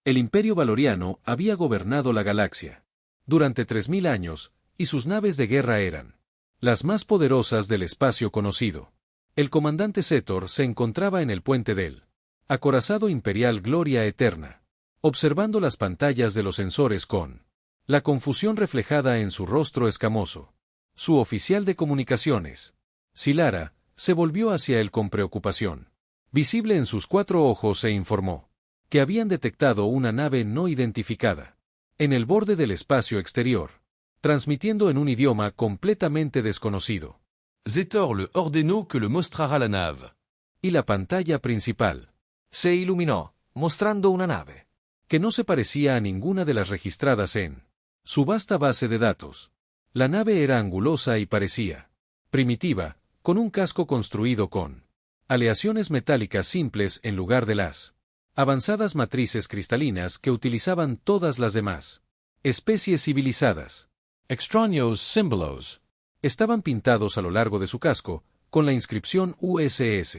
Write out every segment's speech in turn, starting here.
El Imperio Valoriano había gobernado la galaxia durante 3000 años, y sus naves de guerra eran las más poderosas del espacio conocido. El comandante Zetor se encontraba en el puente del acorazado imperial Gloria Eterna, observando las pantallas de los sensores con la confusión reflejada en su rostro escamoso. Su oficial de comunicaciones, Silara, se volvió hacia él con preocupación visible en sus 4 ojos e informó que habían detectado una nave no identificada en el borde del espacio exterior, transmitiendo en un idioma completamente desconocido. Zetor le ordenó que le mostrara la nave. Y la pantalla principal se iluminó, mostrando una nave que no se parecía a ninguna de las registradas en su vasta base de datos. La nave era angulosa y parecía primitiva, con un casco construido con aleaciones metálicas simples en lugar de las avanzadas matrices cristalinas que utilizaban todas las demás especies civilizadas. Extraños símbolos estaban pintados a lo largo de su casco, con la inscripción USS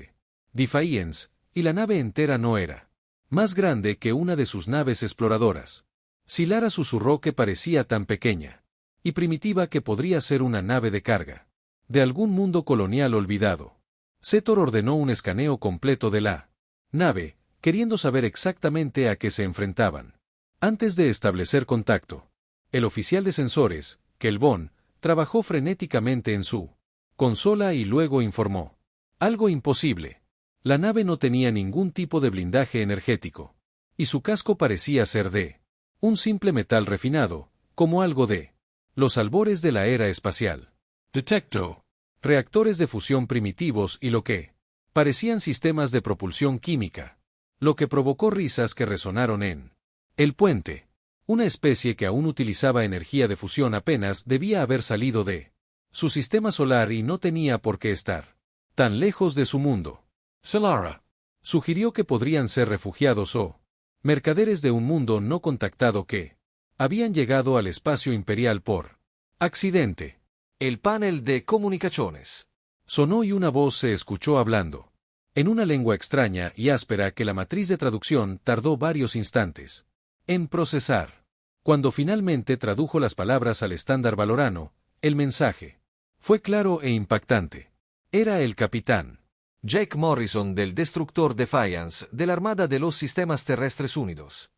Defiance, y la nave entera no era más grande que una de sus naves exploradoras. Silara susurró que parecía tan pequeña y primitiva que podría ser una nave de carga de algún mundo colonial olvidado. Zetor ordenó un escaneo completo de la nave, queriendo saber exactamente a qué se enfrentaban. Antes de establecer contacto, el oficial de sensores, Kelbon, trabajó frenéticamente en su consola y luego informó. Algo imposible. La nave no tenía ningún tipo de blindaje energético, y su casco parecía ser de un simple metal refinado, como algo de los albores de la era espacial. Detectó reactores de fusión primitivos y lo que parecían sistemas de propulsión química, lo que provocó risas que resonaron en el puente. Una especie que aún utilizaba energía de fusión apenas debía haber salido de su sistema solar y no tenía por qué estar tan lejos de su mundo. Silara sugirió que podrían ser refugiados o mercaderes de un mundo no contactado que habían llegado al espacio imperial por accidente. El panel de comunicaciones sonó y una voz se escuchó hablando en una lengua extraña y áspera que la matriz de traducción tardó varios instantes en procesar. Cuando finalmente tradujo las palabras al estándar valorano, el mensaje fue claro e impactante. Era el capitán Jake Morrison del destructor Defiance de la Armada de los Sistemas Terrestres Unidos.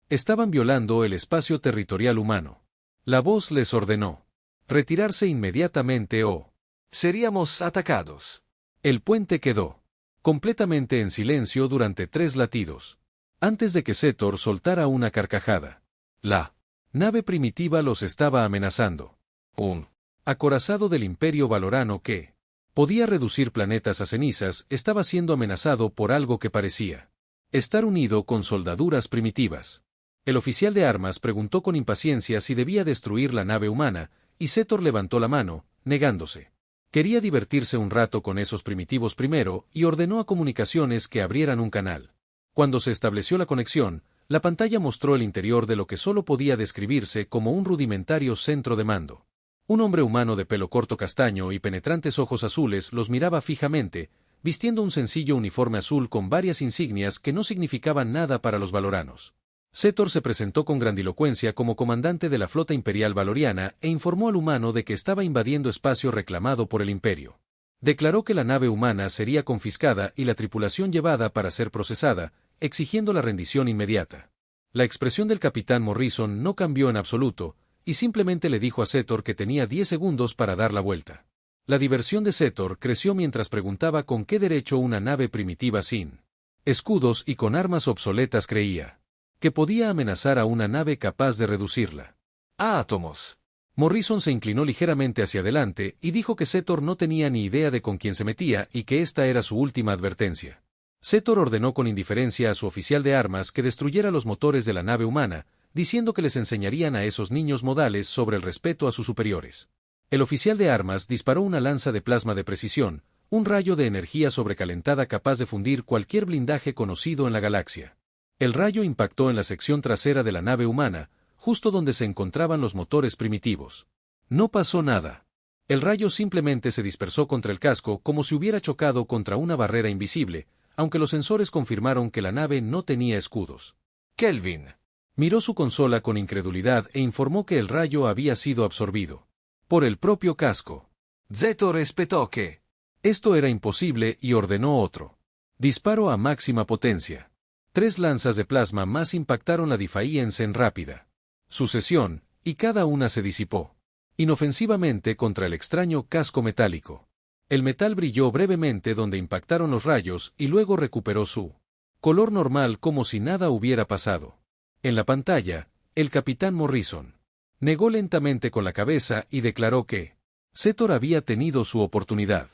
Estaban violando el espacio territorial humano. La voz les ordenó retirarse inmediatamente o seríamos atacados. El puente quedó completamente en silencio durante 3 latidos, antes de que Zetor soltara una carcajada. La nave primitiva los estaba amenazando. Un acorazado del Imperio Valorano que podía reducir planetas a cenizas estaba siendo amenazado por algo que parecía estar unido con soldaduras primitivas. El oficial de armas preguntó con impaciencia si debía destruir la nave humana, y Zetor levantó la mano, negándose. Quería divertirse un rato con esos primitivos primero y ordenó a comunicaciones que abrieran un canal. Cuando se estableció la conexión, la pantalla mostró el interior de lo que solo podía describirse como un rudimentario centro de mando. Un hombre humano de pelo corto castaño y penetrantes ojos azules los miraba fijamente, vistiendo un sencillo uniforme azul con varias insignias que no significaban nada para los valoranos. Zetor se presentó con grandilocuencia como comandante de la flota imperial valoriana e informó al humano de que estaba invadiendo espacio reclamado por el imperio. Declaró que la nave humana sería confiscada y la tripulación llevada para ser procesada, exigiendo la rendición inmediata. La expresión del capitán Morrison no cambió en absoluto, y simplemente le dijo a Zetor que tenía 10 segundos para dar la vuelta. La diversión de Zetor creció mientras preguntaba con qué derecho una nave primitiva sin escudos y con armas obsoletas creía que podía amenazar a una nave capaz de reducirla a átomos. Morrison se inclinó ligeramente hacia adelante y dijo que Zetor no tenía ni idea de con quién se metía y que esta era su última advertencia. Zetor ordenó con indiferencia a su oficial de armas que destruyera los motores de la nave humana, diciendo que les enseñarían a esos niños modales sobre el respeto a sus superiores. El oficial de armas disparó una lanza de plasma de precisión, un rayo de energía sobrecalentada capaz de fundir cualquier blindaje conocido en la galaxia. El rayo impactó en la sección trasera de la nave humana, justo donde se encontraban los motores primitivos. No pasó nada. El rayo simplemente se dispersó contra el casco como si hubiera chocado contra una barrera invisible, aunque los sensores confirmaron que la nave no tenía escudos. Kelvin. Miró su consola con incredulidad e informó que el rayo había sido absorbido por el propio casco. Zetor espetó que esto era imposible y ordenó otro disparo a máxima potencia. 3 lanzas de plasma más impactaron la Defiance en rápida sucesión, y cada una se disipó inofensivamente contra el extraño casco metálico. El metal brilló brevemente donde impactaron los rayos y luego recuperó su color normal como si nada hubiera pasado. En la pantalla, el capitán Morrison negó lentamente con la cabeza y declaró que Zetor había tenido su oportunidad.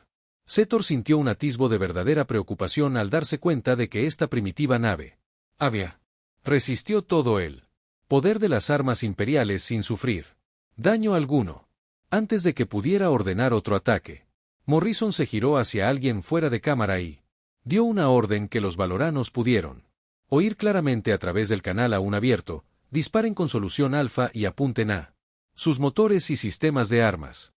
Zetor sintió un atisbo de verdadera preocupación al darse cuenta de que esta primitiva nave había resistió todo el poder de las armas imperiales sin sufrir daño alguno. Antes de que pudiera ordenar otro ataque, Morrison se giró hacia alguien fuera de cámara y dio una orden que los valoranos pudieron oír claramente a través del canal aún abierto: disparen con solución alfa y apunten a sus motores y sistemas de armas.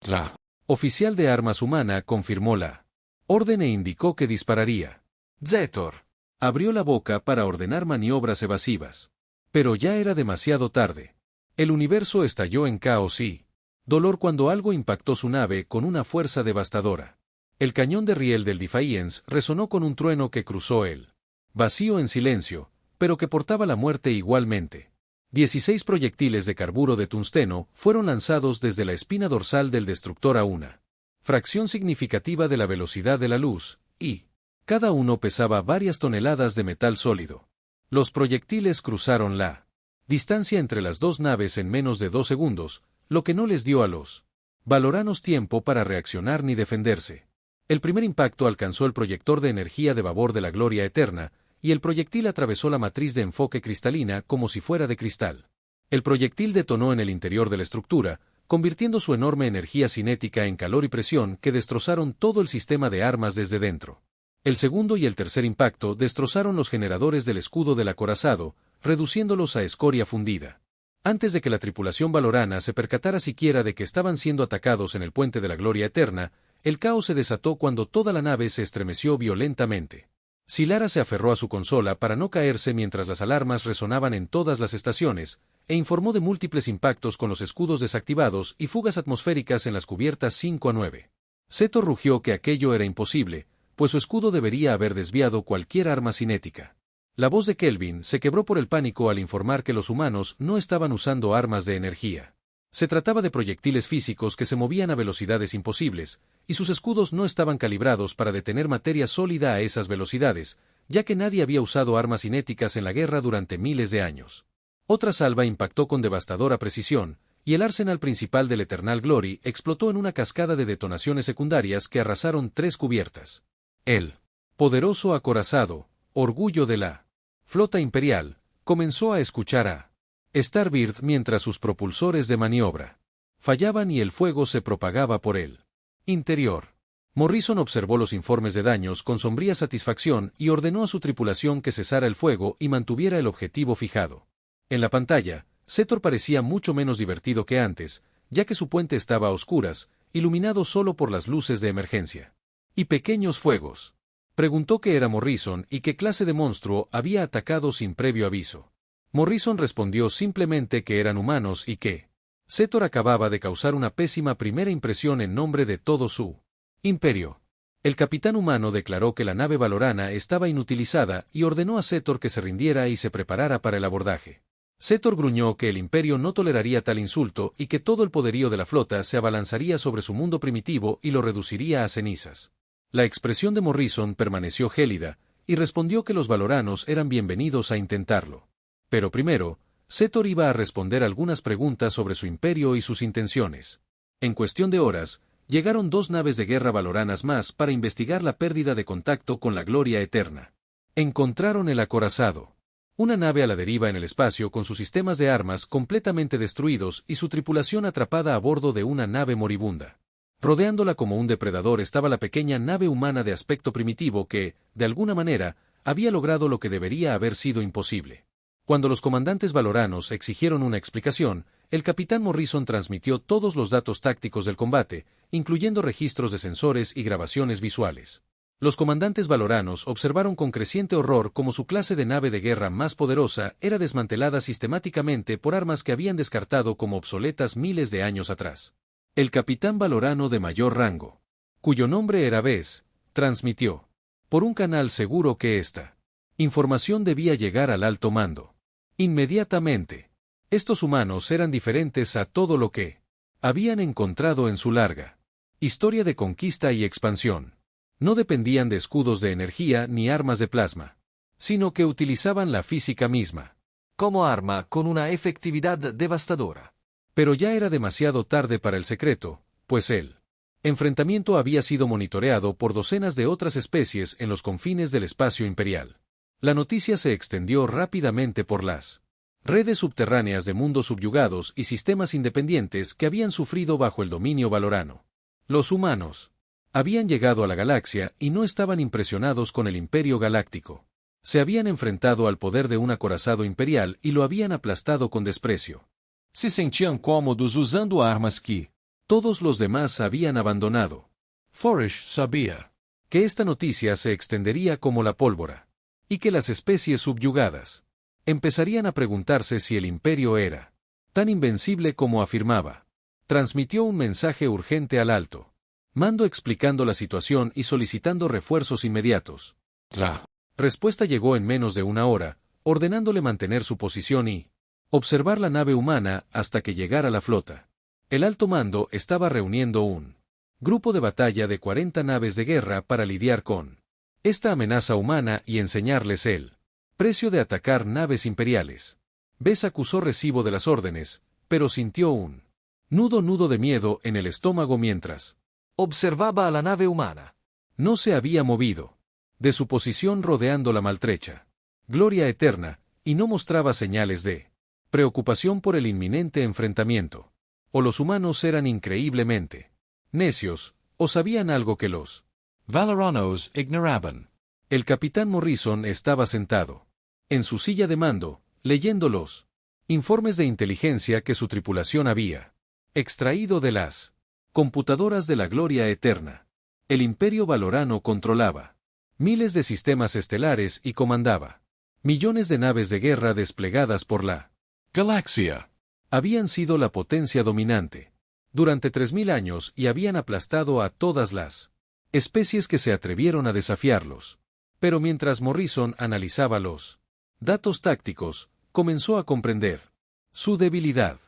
La oficial de armas humana confirmó la orden e indicó que dispararía. Zetor abrió la boca para ordenar maniobras evasivas. Pero ya era demasiado tarde. El universo estalló en caos y dolor cuando algo impactó su nave con una fuerza devastadora. El cañón de riel del Defiance resonó con un trueno que cruzó el vacío en silencio, pero que portaba la muerte igualmente. 16 proyectiles de carburo de tungsteno fueron lanzados desde la espina dorsal del destructor a una fracción significativa de la velocidad de la luz, y cada uno pesaba varias toneladas de metal sólido. Los proyectiles cruzaron la distancia entre las dos naves en menos de 2 segundos, lo que no les dio a los valoranos tiempo para reaccionar ni defenderse. El primer impacto alcanzó el proyector de energía de vapor de la Gloria Eterna, y el proyectil atravesó la matriz de enfoque cristalina como si fuera de cristal. El proyectil detonó en el interior de la estructura, convirtiendo su enorme energía cinética en calor y presión que destrozaron todo el sistema de armas desde dentro. El segundo y el tercer impacto destrozaron los generadores del escudo del acorazado, reduciéndolos a escoria fundida. Antes de que la tripulación valorana se percatara siquiera de que estaban siendo atacados en el puente de la Gloria Eterna, el caos se desató cuando toda la nave se estremeció violentamente. Silara se aferró a su consola para no caerse mientras las alarmas resonaban en todas las estaciones, e informó de múltiples impactos con los escudos desactivados y fugas atmosféricas en las cubiertas 5 a 9. Zetor rugió que aquello era imposible, pues su escudo debería haber desviado cualquier arma cinética. La voz de Kelvin se quebró por el pánico al informar que los humanos no estaban usando armas de energía. Se trataba de proyectiles físicos que se movían a velocidades imposibles, y sus escudos no estaban calibrados para detener materia sólida a esas velocidades, ya que nadie había usado armas cinéticas en la guerra durante miles de años. Otra salva impactó con devastadora precisión, y el arsenal principal del Eternal Glory explotó en una cascada de detonaciones secundarias que arrasaron 3 cubiertas. El poderoso acorazado, orgullo de la flota imperial, comenzó a escuchar a Starbird mientras sus propulsores de maniobra fallaban y el fuego se propagaba por el interior. Morrison observó los informes de daños con sombría satisfacción y ordenó a su tripulación que cesara el fuego y mantuviera el objetivo fijado. En la pantalla, Zetor parecía mucho menos divertido que antes, ya que su puente estaba a oscuras, iluminado solo por las luces de emergencia. ¿Y pequeños fuegos? Preguntó qué era Morrison y qué clase de monstruo había atacado sin previo aviso. Morrison respondió simplemente que eran humanos y que Zetor acababa de causar una pésima primera impresión en nombre de todo su imperio. El capitán humano declaró que la nave valorana estaba inutilizada y ordenó a Zetor que se rindiera y se preparara para el abordaje. Zetor gruñó que el imperio no toleraría tal insulto y que todo el poderío de la flota se abalanzaría sobre su mundo primitivo y lo reduciría a cenizas. La expresión de Morrison permaneció gélida, y respondió que los valoranos eran bienvenidos a intentarlo. Pero primero, Zetor iba a responder algunas preguntas sobre su imperio y sus intenciones. En cuestión de horas, llegaron 2 naves de guerra valoranas más para investigar la pérdida de contacto con la Gloria Eterna. Encontraron el acorazado, una nave a la deriva en el espacio con sus sistemas de armas completamente destruidos y su tripulación atrapada a bordo de una nave moribunda. Rodeándola como un depredador estaba la pequeña nave humana de aspecto primitivo que, de alguna manera, había logrado lo que debería haber sido imposible. Cuando los comandantes valoranos exigieron una explicación, el capitán Morrison transmitió todos los datos tácticos del combate, incluyendo registros de sensores y grabaciones visuales. Los comandantes valoranos observaron con creciente horror cómo su clase de nave de guerra más poderosa era desmantelada sistemáticamente por armas que habían descartado como obsoletas miles de años atrás. El capitán valorano de mayor rango, cuyo nombre era Bess, transmitió, por un canal seguro que esta información debía llegar al alto mando. Inmediatamente. Estos humanos eran diferentes a todo lo que habían encontrado en su larga historia de conquista y expansión. No dependían de escudos de energía ni armas de plasma, sino que utilizaban la física misma como arma con una efectividad devastadora. Pero ya era demasiado tarde para el secreto, pues el enfrentamiento había sido monitoreado por docenas de otras especies en los confines del espacio imperial. La noticia se extendió rápidamente por las redes subterráneas de mundos subyugados y sistemas independientes que habían sufrido bajo el dominio valorano. Los humanos habían llegado a la galaxia y no estaban impresionados con el Imperio Galáctico. Se habían enfrentado al poder de un acorazado imperial y lo habían aplastado con desprecio. Se sentiam cômodos usando armas que todos los demás habían abandonado. Forish sabía Que esta noticia se extendería como la pólvora, y que las especies subyugadas empezarían a preguntarse si el imperio era tan invencible como afirmaba. Transmitió un mensaje urgente al alto mando explicando la situación y solicitando refuerzos inmediatos. La respuesta llegó en menos de una hora, ordenándole mantener su posición y observar la nave humana hasta que llegara la flota. El alto mando estaba reuniendo un grupo de batalla de 40 naves de guerra para lidiar con esta amenaza humana y enseñarles el precio de atacar naves imperiales. Bess acusó recibo de las órdenes, pero sintió un nudo de miedo en el estómago mientras observaba a la nave humana. No se había movido de su posición rodeando la maltrecha gloria eterna, y no mostraba señales de preocupación por el inminente enfrentamiento. O los humanos eran increíblemente necios, o sabían algo que los valoranos ignoraban. El capitán Morrison estaba sentado en su silla de mando, leyendo los informes de inteligencia que su tripulación había extraído de las computadoras de la gloria eterna. El imperio valorano controlaba miles de sistemas estelares y comandaba millones de naves de guerra desplegadas por la galaxia. Habían sido la potencia dominante durante 3000 años y habían aplastado a todas las especies que se atrevieron a desafiarlos. Pero mientras Morrison analizaba los datos tácticos, comenzó a comprender su debilidad.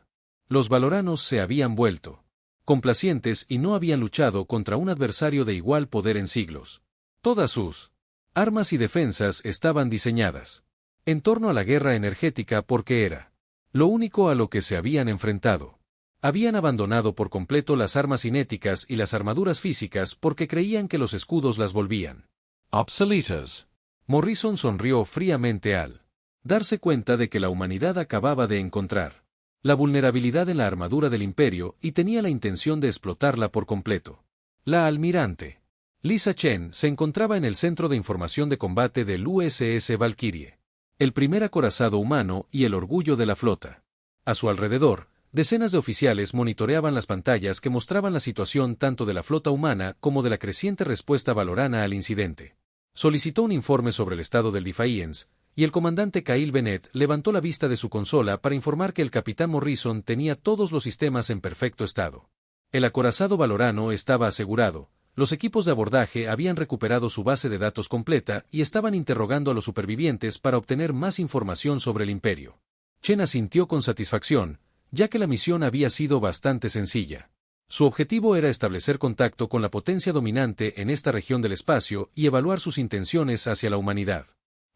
Los valoranos se habían vuelto complacientes y no habían luchado contra un adversario de igual poder en siglos. Todas sus armas y defensas estaban diseñadas en torno a la guerra energética porque era lo único a lo que se habían enfrentado. Habían abandonado por completo las armas cinéticas y las armaduras físicas porque creían que los escudos las volvían obsoletas. Morrison sonrió fríamente al darse cuenta de que la humanidad acababa de encontrar la vulnerabilidad en la armadura del imperio y tenía la intención de explotarla por completo. La almirante Lisa Chen se encontraba en el centro de información de combate del USS Valkyrie, el primer acorazado humano y el orgullo de la flota. A su alrededor, decenas de oficiales monitoreaban las pantallas que mostraban la situación tanto de la flota humana como de la creciente respuesta valorana al incidente. Solicitó un informe sobre el estado del Defiance, y el comandante Kyle Bennett levantó la vista de su consola para informar que el capitán Morrison tenía todos los sistemas en perfecto estado. El acorazado valorano estaba asegurado, los equipos de abordaje habían recuperado su base de datos completa y estaban interrogando a los supervivientes para obtener más información sobre el imperio. Chen asintió con satisfacción, ya que la misión había sido bastante sencilla. Su objetivo era establecer contacto con la potencia dominante en esta región del espacio y evaluar sus intenciones hacia la humanidad.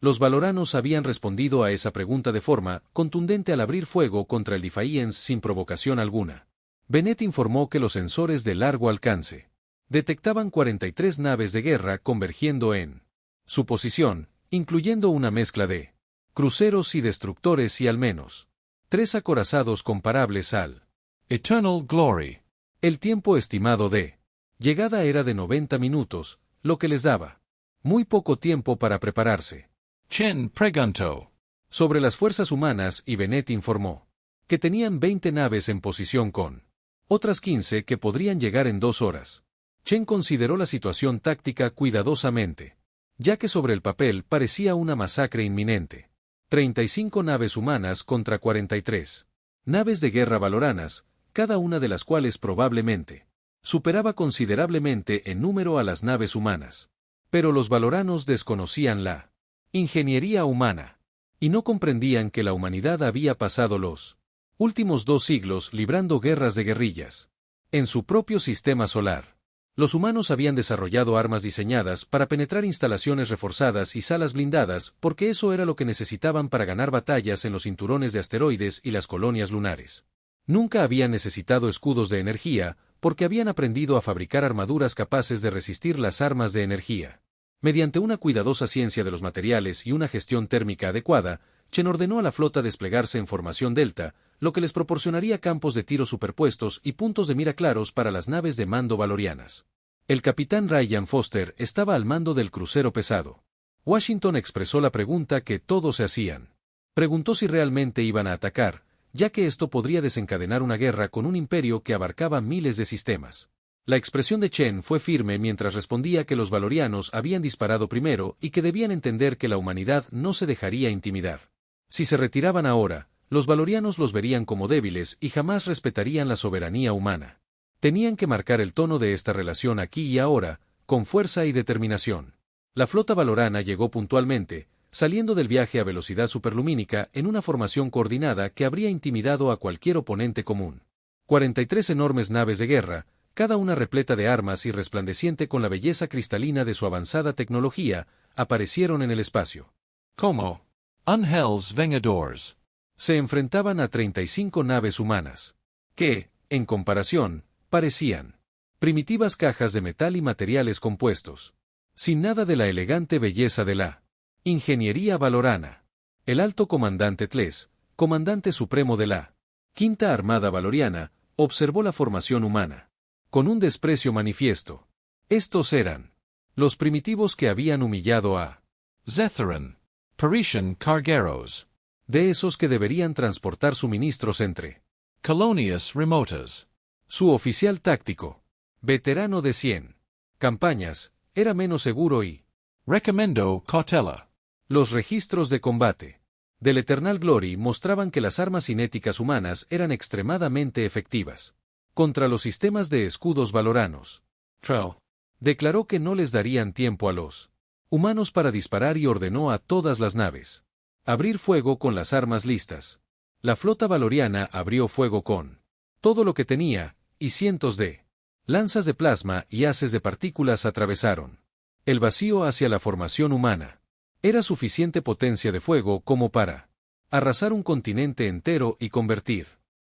Los valoranos habían respondido a esa pregunta de forma contundente al abrir fuego contra el Defiance sin provocación alguna. Bennett informó que los sensores de largo alcance detectaban 43 naves de guerra convergiendo en su posición, incluyendo una mezcla de cruceros y destructores y al menos 3 acorazados comparables al Eternal Glory. El tiempo estimado de llegada era de 90 minutos, lo que les daba muy poco tiempo para prepararse. Chen preguntó sobre las fuerzas humanas y Bennett informó que tenían 20 naves en posición con otras 15 que podrían llegar en 2 horas. Chen consideró la situación táctica cuidadosamente, ya que sobre el papel parecía una masacre inminente. 35 naves humanas contra 43 naves de guerra valoranas, cada una de las cuales probablemente superaba considerablemente en número a las naves humanas. Pero los valoranos desconocían la ingeniería humana, y no comprendían que la humanidad había pasado los últimos 2 siglos librando guerras de guerrillas en su propio sistema solar. Los humanos habían desarrollado armas diseñadas para penetrar instalaciones reforzadas y salas blindadas porque eso era lo que necesitaban para ganar batallas en los cinturones de asteroides y las colonias lunares. Nunca habían necesitado escudos de energía porque habían aprendido a fabricar armaduras capaces de resistir las armas de energía. Mediante una cuidadosa ciencia de los materiales y una gestión térmica adecuada, Chen ordenó a la flota desplegarse en formación delta, lo que les proporcionaría campos de tiro superpuestos y puntos de mira claros para las naves de mando valorianas. El capitán Ryan Foster estaba al mando del crucero pesado. Washington expresó la pregunta que todos se hacían. Preguntó si realmente iban a atacar, ya que esto podría desencadenar una guerra con un imperio que abarcaba miles de sistemas. La expresión de Chen fue firme mientras respondía que los valorianos habían disparado primero y que debían entender que la humanidad no se dejaría intimidar. Si se retiraban ahora, los valorianos los verían como débiles y jamás respetarían la soberanía humana. Tenían que marcar el tono de esta relación aquí y ahora, con fuerza y determinación. La flota valorana llegó puntualmente, saliendo del viaje a velocidad superlumínica en una formación coordinada que habría intimidado a cualquier oponente común. 43 enormes naves de guerra, cada una repleta de armas y resplandeciente con la belleza cristalina de su avanzada tecnología, aparecieron en el espacio. Como Unhells Vengadores. Se enfrentaban a 35 naves humanas, que, en comparación, parecían primitivas cajas de metal y materiales compuestos, sin nada de la elegante belleza de la ingeniería valorana. El alto comandante Tles, comandante supremo de la Quinta Armada Valoriana, observó la formación humana con un desprecio manifiesto. Estos eran los primitivos que habían humillado a Zetheran. Parisian Cargueros. de esos que deberían transportar suministros entre Colonias Remotas. Su oficial táctico, veterano de 100 campañas, era menos seguro y Recommendo Cautela. los registros de combate del Eternal Glory mostraban que las armas cinéticas humanas eran extremadamente efectivas contra los sistemas de escudos valoranos. Trell. Declaró que no les darían tiempo a los humanos para disparar y ordenó a todas las naves abrir fuego con las armas listas. La flota valoriana abrió fuego con todo lo que tenía, y cientos de lanzas de plasma y haces de partículas atravesaron el vacío hacia la formación humana. Era suficiente potencia de fuego como para arrasar un continente entero y convertir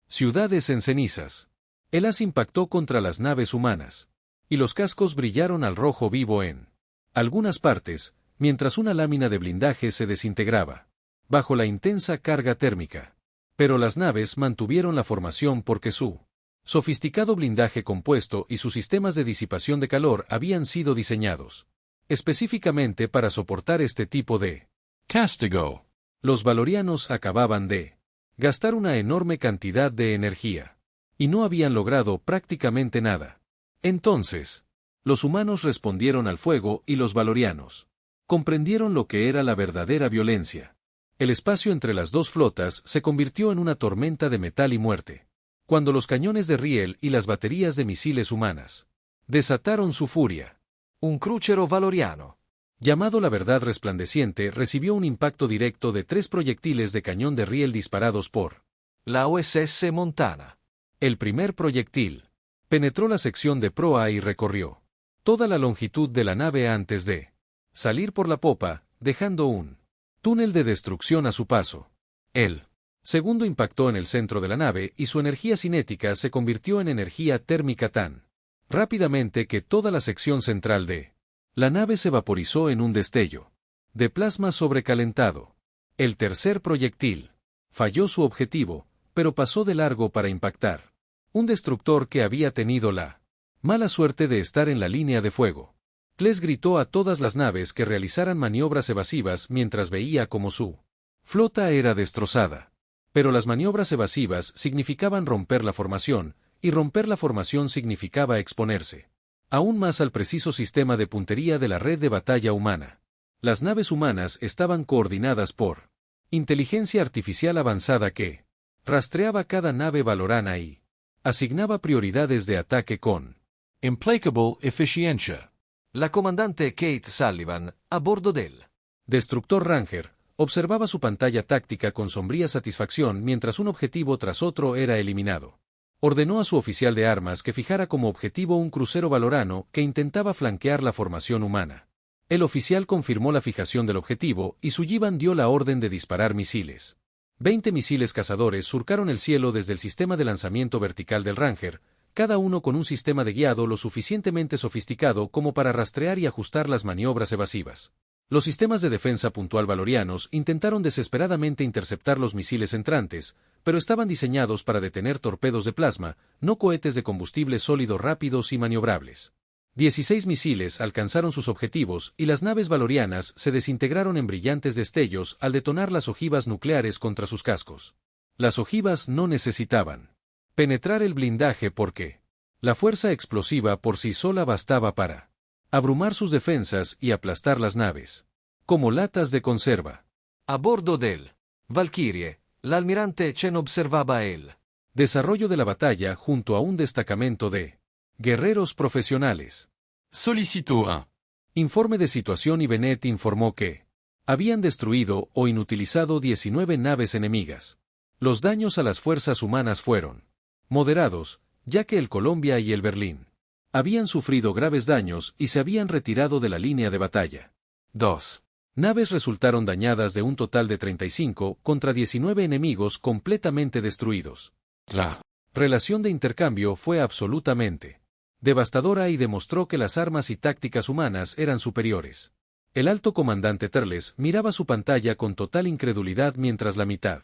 ciudades en cenizas. El haz impactó contra las naves humanas, y los cascos brillaron al rojo vivo en algunas partes, mientras una lámina de blindaje se desintegraba bajo la intensa carga térmica. Pero las naves mantuvieron la formación porque su sofisticado blindaje compuesto y sus sistemas de disipación de calor habían sido diseñados específicamente para soportar este tipo de Castigo. Los valorianos acababan de gastar una enorme cantidad de energía, y no habían logrado prácticamente nada. Entonces, los humanos respondieron al fuego y los valorianos comprendieron lo que era la verdadera violencia. El espacio entre las dos flotas se convirtió en una tormenta de metal y muerte, cuando los cañones de riel y las baterías de misiles humanas desataron su furia. Un crucero valoriano, llamado la Verdad Resplandeciente, recibió un impacto directo de 3 proyectiles de cañón de riel disparados por la USS Montana. El primer proyectil penetró la sección de proa y recorrió toda la longitud de la nave antes de salir por la popa, dejando un túnel de destrucción a su paso. El segundo impactó en el centro de la nave y su energía cinética se convirtió en energía térmica tan rápidamente que toda la sección central de la nave se vaporizó en un destello de plasma sobrecalentado. El tercer proyectil falló su objetivo, pero pasó de largo para impactar un destructor que había tenido la mala suerte de estar en la línea de fuego. Tles gritó a todas las naves que realizaran maniobras evasivas mientras veía cómo su flota era destrozada. Pero las maniobras evasivas significaban romper la formación, y romper la formación significaba exponerse aún más al preciso sistema de puntería de la red de batalla humana. Las naves humanas estaban coordinadas por inteligencia artificial avanzada que rastreaba cada nave valorana y asignaba prioridades de ataque con implacable eficiencia. La comandante Kate Sullivan, a bordo del Destructor Ranger, observaba su pantalla táctica con sombría satisfacción mientras un objetivo tras otro era eliminado. Ordenó a su oficial de armas que fijara como objetivo un crucero valorano que intentaba flanquear la formación humana. El oficial confirmó la fijación del objetivo y Sullivan dio la orden de disparar misiles. 20 misiles cazadores surcaron el cielo desde el sistema de lanzamiento vertical del Ranger, cada uno con un sistema de guiado lo suficientemente sofisticado como para rastrear y ajustar las maniobras evasivas. Los sistemas de defensa puntual valorianos intentaron desesperadamente interceptar los misiles entrantes, pero estaban diseñados para detener torpedos de plasma, no cohetes de combustible sólido rápidos y maniobrables. 16 misiles alcanzaron sus objetivos y las naves valorianas se desintegraron en brillantes destellos al detonar las ojivas nucleares contra sus cascos. Las ojivas no necesitaban penetrar el blindaje porque la fuerza explosiva por sí sola bastaba para abrumar sus defensas y aplastar las naves como latas de conserva. A bordo del Valkyrie, la almirante Chen observaba el desarrollo de la batalla junto a un destacamento de guerreros profesionales. Sollicito 1. Informe de situación y Bennett informó que habían destruido o inutilizado 19 naves enemigas. Los daños a las fuerzas humanas fueron moderados, ya que el Columbia y el Berlín habían sufrido graves daños y se habían retirado de la línea de batalla. 2. Naves resultaron dañadas de un total de 35 contra 19 enemigos completamente destruidos. La relación de intercambio fue absolutamente devastadora y demostró que las armas y tácticas humanas eran superiores. El alto comandante Turles miraba su pantalla con total incredulidad mientras la mitad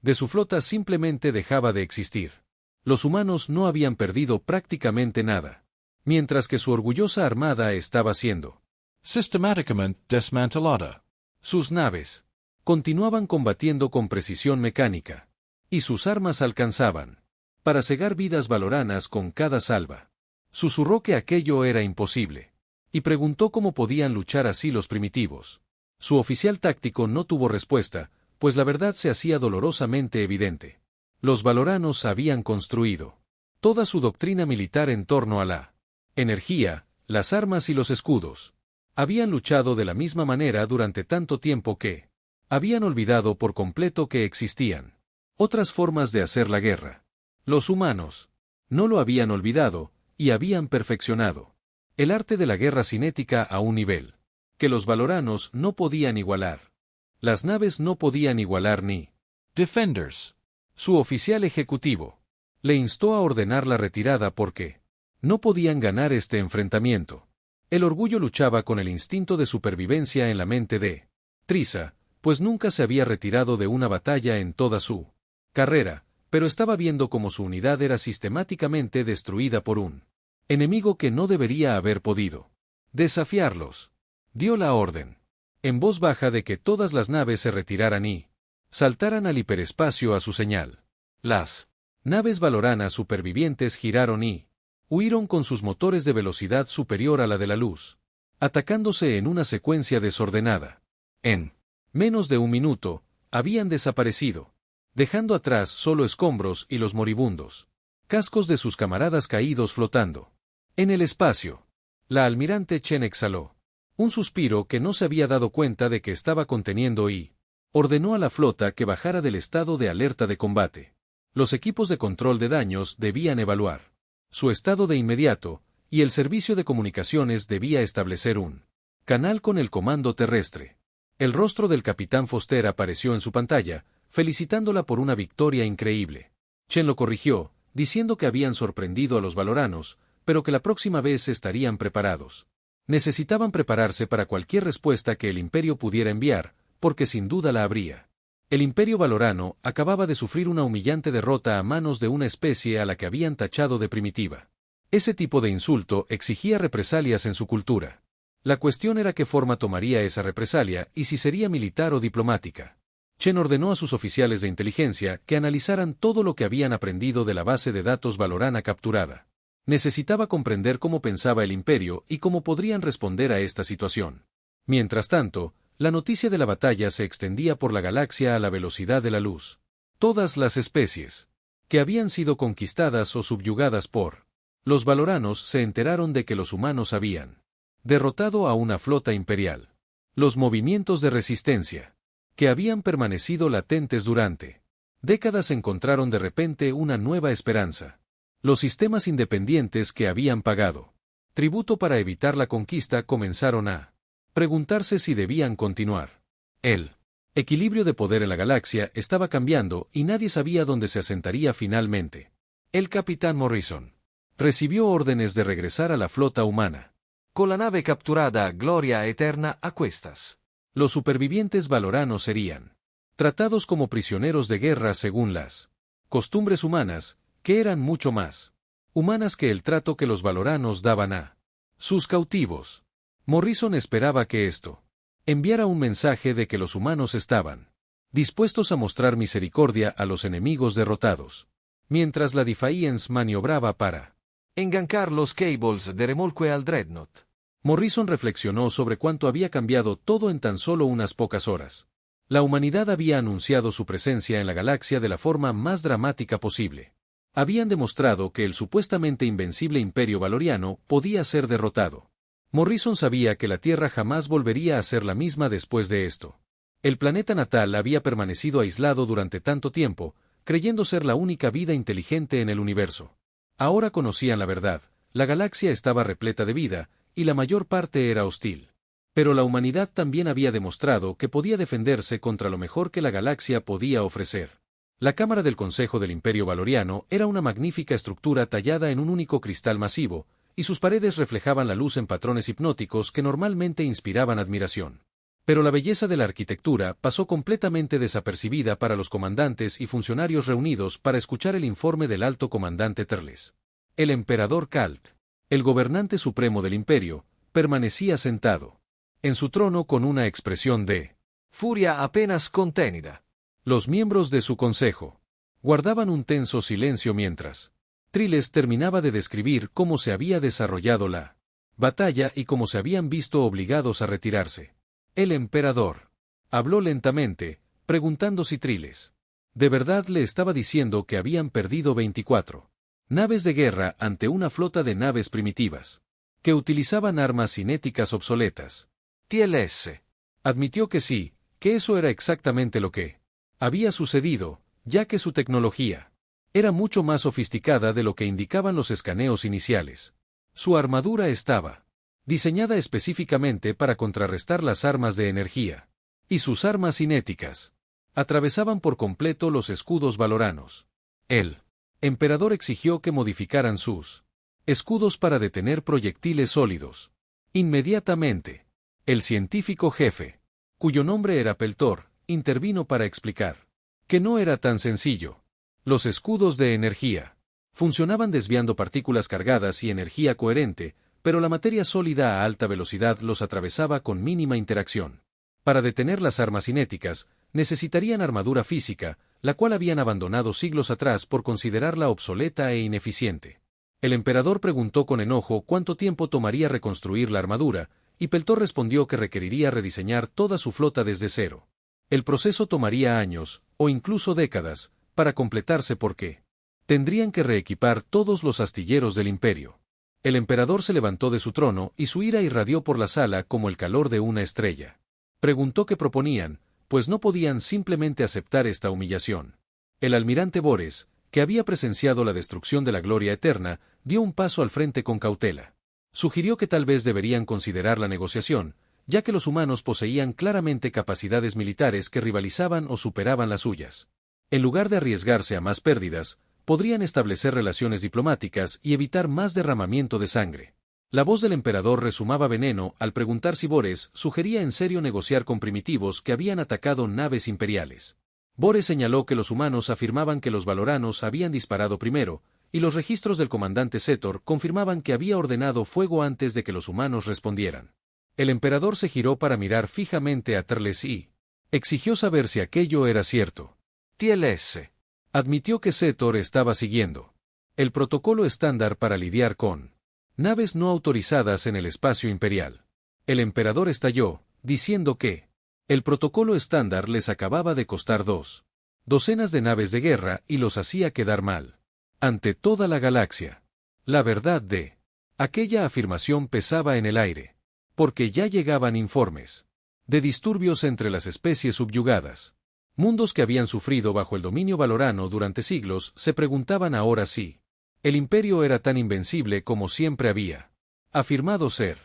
de su flota simplemente dejaba de existir. Los humanos no habían perdido prácticamente nada, mientras que su orgullosa armada estaba siendo sistematicamente desmantelada. Sus naves continuaban combatiendo con precisión mecánica, y sus armas alcanzaban para cegar vidas valoranas con cada salva. Susurró que aquello era imposible, y preguntó cómo podían luchar así los primitivos. Su oficial táctico no tuvo respuesta, pues la verdad se hacía dolorosamente evidente. Los valoranos habían construido toda su doctrina militar en torno a la energía, las armas y los escudos. Habían luchado de la misma manera durante tanto tiempo que habían olvidado por completo que existían otras formas de hacer la guerra. Los humanos no lo habían olvidado, y habían perfeccionado el arte de la guerra cinética a un nivel que los valoranos no podían igualar. Las naves no podían igualar ni Defenders. Su oficial ejecutivo le instó a ordenar la retirada porque no podían ganar este enfrentamiento. El orgullo luchaba con el instinto de supervivencia en la mente de Trisa, pues nunca se había retirado de una batalla en toda su carrera, pero estaba viendo cómo su unidad era sistemáticamente destruida por un enemigo que no debería haber podido desafiarlos. Dio la orden en voz baja de que todas las naves se retiraran y saltaran al hiperespacio a su señal. Las naves valoranas supervivientes giraron y huyeron con sus motores de velocidad superior a la de la luz, atacándose en una secuencia desordenada. En menos de un minuto, habían desaparecido, dejando atrás solo escombros y los moribundos cascos de sus camaradas caídos flotando en el espacio. La almirante Chen exhaló un suspiro que no se había dado cuenta de que estaba conteniendo y ordenó a la flota que bajara del estado de alerta de combate. Los equipos de control de daños debían evaluar su estado de inmediato, y el servicio de comunicaciones debía establecer un canal con el comando terrestre. El rostro del capitán Foster apareció en su pantalla, felicitándola por una victoria increíble. Chen lo corrigió, diciendo que habían sorprendido a los valoranos, pero que la próxima vez estarían preparados. Necesitaban prepararse para cualquier respuesta que el Imperio pudiera enviar, porque sin duda la habría. El Imperio valorano acababa de sufrir una humillante derrota a manos de una especie a la que habían tachado de primitiva. Ese tipo de insulto exigía represalias en su cultura. La cuestión era qué forma tomaría esa represalia y si sería militar o diplomática. Chen ordenó a sus oficiales de inteligencia que analizaran todo lo que habían aprendido de la base de datos valorana capturada. Necesitaba comprender cómo pensaba el Imperio y cómo podrían responder a esta situación. Mientras tanto, la noticia de la batalla se extendía por la galaxia a la velocidad de la luz. Todas las especies que habían sido conquistadas o subyugadas por los valoranos se enteraron de que los humanos habían derrotado a una flota imperial. Los movimientos de resistencia que habían permanecido latentes durante décadas encontraron de repente una nueva esperanza. Los sistemas independientes que habían pagado tributo para evitar la conquista comenzaron a preguntarse si debían continuar. El equilibrio de poder en la galaxia estaba cambiando y nadie sabía dónde se asentaría finalmente. El capitán Morrison recibió órdenes de regresar a la flota humana. Con la nave capturada Gloria Eterna a cuestas. Los supervivientes valoranos serían tratados como prisioneros de guerra según las costumbres humanas, que eran mucho más humanas que el trato que los valoranos daban a sus cautivos. Morrison esperaba que esto enviara un mensaje de que los humanos estaban dispuestos a mostrar misericordia a los enemigos derrotados, mientras la Defiance maniobraba para enganchar los cables de remolque al Dreadnought. Morrison reflexionó sobre cuánto había cambiado todo en tan solo unas pocas horas. La humanidad había anunciado su presencia en la galaxia de la forma más dramática posible. Habían demostrado que el supuestamente invencible imperio valoriano podía ser derrotado. Morrison sabía que la Tierra jamás volvería a ser la misma después de esto. El planeta natal había permanecido aislado durante tanto tiempo, creyendo ser la única vida inteligente en el universo. Ahora conocían la verdad, la galaxia estaba repleta de vida, y la mayor parte era hostil. Pero la humanidad también había demostrado que podía defenderse contra lo mejor que la galaxia podía ofrecer. La Cámara del Consejo del Imperio Valoriano era una magnífica estructura tallada en un único cristal masivo, y sus paredes reflejaban la luz en patrones hipnóticos que normalmente inspiraban admiración. Pero la belleza de la arquitectura pasó completamente desapercibida para los comandantes y funcionarios reunidos para escuchar el informe del alto comandante Terles. El emperador Kalt, el gobernante supremo del imperio, permanecía sentado en su trono con una expresión de furia apenas contenida. Los miembros de su consejo guardaban un tenso silencio mientras Triles terminaba de describir cómo se había desarrollado la batalla y cómo se habían visto obligados a retirarse. El emperador habló lentamente, preguntando si Triles de verdad le estaba diciendo que habían perdido 24 naves de guerra ante una flota de naves primitivas, que utilizaban armas cinéticas obsoletas. TLS admitió que sí, que eso era exactamente lo que había sucedido, ya que su tecnología era mucho más sofisticada de lo que indicaban los escaneos iniciales. Su armadura estaba diseñada específicamente para contrarrestar las armas de energía, y sus armas cinéticas atravesaban por completo los escudos valoranos. El emperador exigió que modificaran sus escudos para detener proyectiles sólidos. Inmediatamente, el científico jefe, cuyo nombre era Peltor, intervino para explicar que no era tan sencillo. Los escudos de energía funcionaban desviando partículas cargadas y energía coherente, pero la materia sólida a alta velocidad los atravesaba con mínima interacción. Para detener las armas cinéticas, necesitarían armadura física, la cual habían abandonado siglos atrás por considerarla obsoleta e ineficiente. El emperador preguntó con enojo cuánto tiempo tomaría reconstruir la armadura, y Peltor respondió que requeriría rediseñar toda su flota desde cero. El proceso tomaría años, o incluso décadas, para completarse porque tendrían que reequipar todos los astilleros del imperio. El emperador se levantó de su trono y su ira irradió por la sala como el calor de una estrella. Preguntó qué proponían, pues no podían simplemente aceptar esta humillación. El almirante Bores, que había presenciado la destrucción de la Gloria Eterna, dio un paso al frente con cautela. Sugirió que tal vez deberían considerar la negociación, ya que los humanos poseían claramente capacidades militares que rivalizaban o superaban las suyas. En lugar de arriesgarse a más pérdidas, podrían establecer relaciones diplomáticas y evitar más derramamiento de sangre. La voz del emperador resumaba veneno al preguntar si Bores sugería en serio negociar con primitivos que habían atacado naves imperiales. Bores señaló que los humanos afirmaban que los valoranos habían disparado primero, y los registros del comandante Setor confirmaban que había ordenado fuego antes de que los humanos respondieran. El emperador se giró para mirar fijamente a Terles y exigió saber si aquello era cierto. TLS admitió que Setor estaba siguiendo el protocolo estándar para lidiar con naves no autorizadas en el espacio imperial. El emperador estalló, diciendo que el protocolo estándar les acababa de costar 2 docenas de naves de guerra y los hacía quedar mal ante toda la galaxia. La verdad de aquella afirmación pesaba en el aire, porque ya llegaban informes de disturbios entre las especies subyugadas. Mundos que habían sufrido bajo el dominio valorano durante siglos se preguntaban ahora si el imperio era tan invencible como siempre había afirmado ser.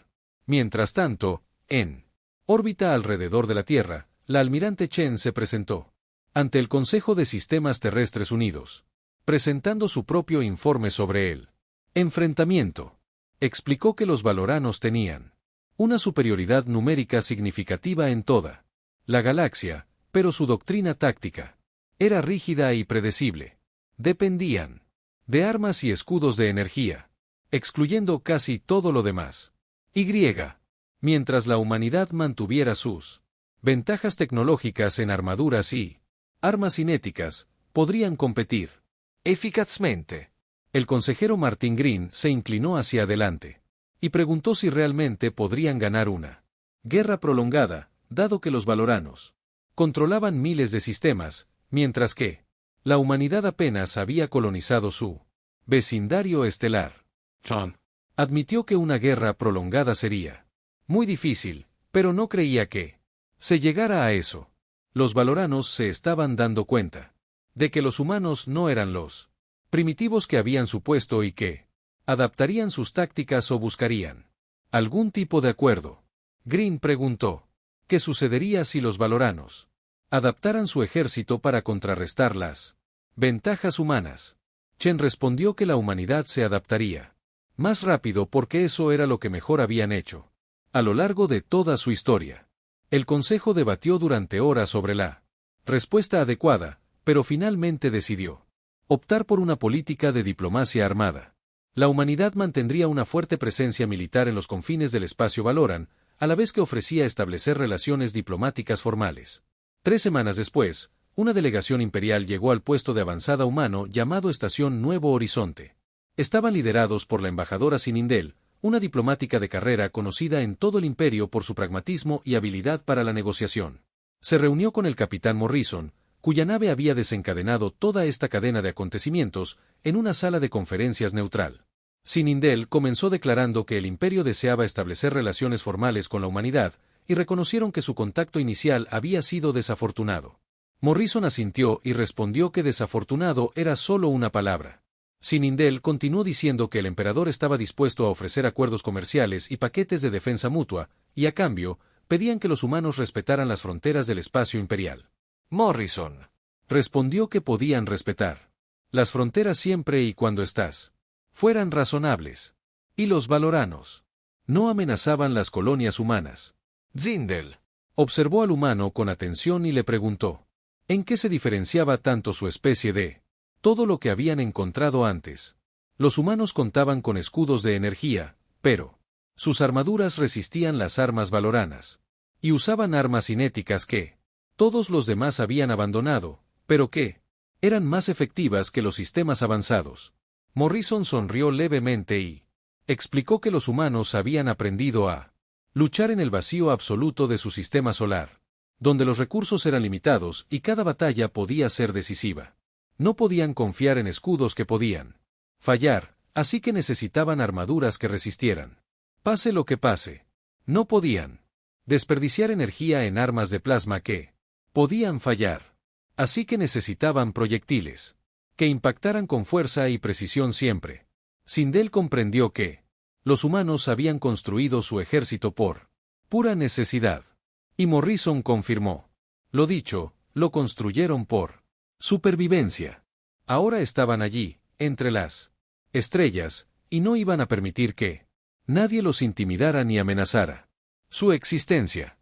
Mientras tanto, en órbita alrededor de la Tierra, la almirante Chen se presentó ante el Consejo de Sistemas Terrestres Unidos, presentando su propio informe sobre el enfrentamiento. Explicó que los valoranos tenían una superioridad numérica significativa en toda la galaxia, pero su doctrina táctica era rígida y predecible. Dependían de armas y escudos de energía, excluyendo casi todo lo demás. Mientras la humanidad mantuviera sus ventajas tecnológicas en armaduras y armas cinéticas, podrían competir eficazmente. El consejero Martin Green se inclinó hacia adelante y preguntó si realmente podrían ganar una guerra prolongada, dado que los valoranos controlaban miles de sistemas, mientras que la humanidad apenas había colonizado su vecindario estelar. John. Admitió que una guerra prolongada sería muy difícil, pero no creía que se llegara a eso. Los valoranos se estaban dando cuenta de que los humanos no eran los primitivos que habían supuesto y que adaptarían sus tácticas o buscarían algún tipo de acuerdo. Green preguntó, ¿qué sucedería si los valoranos adaptaran su ejército para contrarrestar las ventajas humanas? Chen respondió que la humanidad se adaptaría más rápido porque eso era lo que mejor habían hecho a lo largo de toda su historia. El Consejo debatió durante horas sobre la respuesta adecuada, pero finalmente decidió optar por una política de diplomacia armada. La humanidad mantendría una fuerte presencia militar en los confines del espacio Valoran, a la vez que ofrecía establecer relaciones diplomáticas formales. 3 semanas después, una delegación imperial llegó al puesto de avanzada humano llamado Estación Nuevo Horizonte. Estaban liderados por la embajadora Sinindel, una diplomática de carrera conocida en todo el imperio por su pragmatismo y habilidad para la negociación. Se reunió con el capitán Morrison, cuya nave había desencadenado toda esta cadena de acontecimientos, en una sala de conferencias neutral. Sinindel comenzó declarando que el imperio deseaba establecer relaciones formales con la humanidad, y reconocieron que su contacto inicial había sido desafortunado. Morrison asintió y respondió que desafortunado era solo una palabra. Sinindel continuó diciendo que el emperador estaba dispuesto a ofrecer acuerdos comerciales y paquetes de defensa mutua, y a cambio, pedían que los humanos respetaran las fronteras del espacio imperial. Morrison respondió que podían respetar las fronteras siempre y cuando éstas fueran razonables. Y los valoranos no amenazaban las colonias humanas. Zindel observó al humano con atención y le preguntó ¿en qué se diferenciaba tanto su especie de todo lo que habían encontrado antes? Los humanos contaban con escudos de energía, pero sus armaduras resistían las armas valoranas. Y usaban armas cinéticas que todos los demás habían abandonado, pero que eran más efectivas que los sistemas avanzados. Morrison sonrió levemente y explicó que los humanos habían aprendido a luchar en el vacío absoluto de su sistema solar, donde los recursos eran limitados y cada batalla podía ser decisiva. No podían confiar en escudos que podían fallar, así que necesitaban armaduras que resistieran. Pase lo que pase. No podían desperdiciar energía en armas de plasma que podían fallar. Así que necesitaban proyectiles que impactaran con fuerza y precisión siempre. Sindel comprendió que los humanos habían construido su ejército por pura necesidad. Y Morrison confirmó. Lo dicho, lo construyeron por supervivencia. Ahora estaban allí, entre las estrellas, y no iban a permitir que nadie los intimidara ni amenazara su existencia.